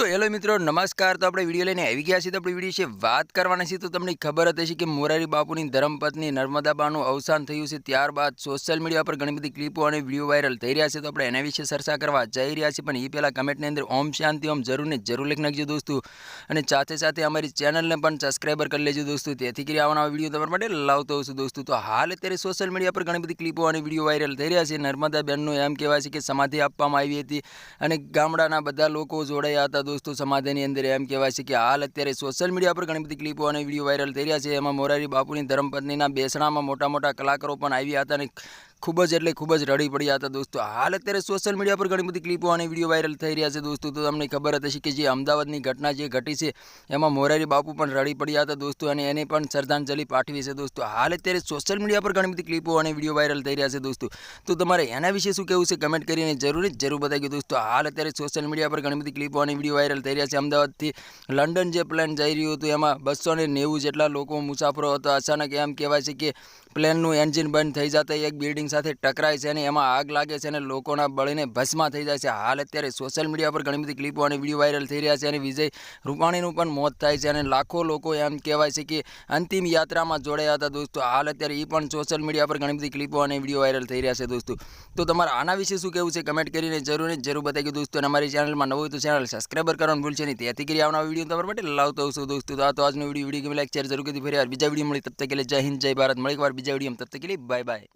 तो हेलो मित्रों नमस्कार। तो આપણે વિડિયો લઈને આવી ગયા છીએ। તો આપણે વિડિયો વિશે વાત કરવાના છીએ। તો તમને ખબર જ હશે કે મોરારી બાપુની ધર્મપત્ની નર્મદાબાનું અવસાન થયું છે। ત્યારબાદ સોશિયલ મીડિયા પર ઘણી બધી ક્લિપો અને વિડિયો વાયરલ થઈ રહ્યા છે। તો આપણે એના વિશે ચર્ચા કરવા જઈ રહ્યા છીએ। પણ એ પહેલા કમેન્ટની અંદર ઓમ શાંતિ ઓમ જરૂર લખી નાખજો દોસ્તો। અને સાથે સાથે અમારી ચેનલને પણ સબસ્ક્રાઇબર કરી લેજો દોસ્તો। તેથી કરી આવનારા વિડિયો તમારા માટે લાવતો હશું દોસ્તો। તો હાલ અત્યારે સોશિયલ મીડિયા પર ઘણી બધી ક્લિપો અને વિડિયો વાયરલ થઈ રહ્યા છે। નર્મદા બેનનું એમ કહેવાય છે કે સમાધિ આપવામાં આવી હતી અને ગામડાના બધા લોકો જોડાયા હતા दोस्तों। समाधिनी अंदर एम कहेवाय छे कि हाल अत्यारे सोशल मीडिया पर घणी बधी क्लिपो और विडियो वायरल थई रह्या छे। एमां मोरारी बापुनी धर्मपत्नीना बेसणामां मोटा मोटा कलाकारो पण आव्या हता अने खूब ज रड़ी पड्या हता दोस्तों। हाल अत्यारे सोशल मीडिया पर घणी बधी क्लिपो और विडियो वायरल थई रह्या छे दोस्तों। तो तमने खबर हशे कि जे अमदावादनी घटना जे घटी छे एमां मोरारी बापू पण रड़ी पड्या हता दोस्तों अने एने पण श्रद्धांजलि पाठवी छे दोस्तों। हाल अत्यारे सोशल मीडिया पर घणी बधी क्लिपो और विडियो वायरल थई रह्या छे दोस्तों। तो तमारे एना विशे शुं कहेवुं छे कमेंट करीने जरूर बताइए दोस्तों। हाल अत्यारे सोशल मीडिया पर घणी बधी क्लिपो और विडियो वायरल थई रह्या छे। अमदावादथी लंडन जे प्लेन जई रह्युं हतुं एमां 290 जेटला लोको मुसाफरो हता। अचानक एम कहेवाय छे कि प्लेननुं एंजीन बंध थई जता एक बिल्डिंग साथे टकराय छे अने एमां आग लागे छे अने लोकोना बळीने भस्मा थई जाय छे। हाल अत्यारे सोशल मीडिया पर घणी बधी क्लिपो और विडियो वायरल थई रह्या छे अने विजय रूपाणीनुं पण मोत थाय छे अने लाखो लोको एम कहेवाय छे कि अंतिम यात्रामां जोडाया हता दोस्तों। हाल अत्यारे ई पण सोशल मीडिया पर घणी बधी क्लिपो और विडियो वायरल थई रह्या छे दोस्तों। तो तमारे आना विशे शुं कहेवुं छे कमेंट करीने जरूर बताइए दोस्तों। अने अमारी चेनलमां नवुं होय तो चेनल सब्सक्राइबर करवानुं भूलशो नहीं। તેથી કરી આવનારા વિડીયો તમારા માટે લાવતો હશું દોસ્તો। તો આ તો આજનો વિડીયો ગમે લાઈક શેર જરૂર કરી ફરી યાર બીજા વિડીયો મળી તબ તક કે लिए जय हिंद जय भारत। મળી એકવાર બીજા વિડીયોમાં તબ તક કે लिए बाय बाय।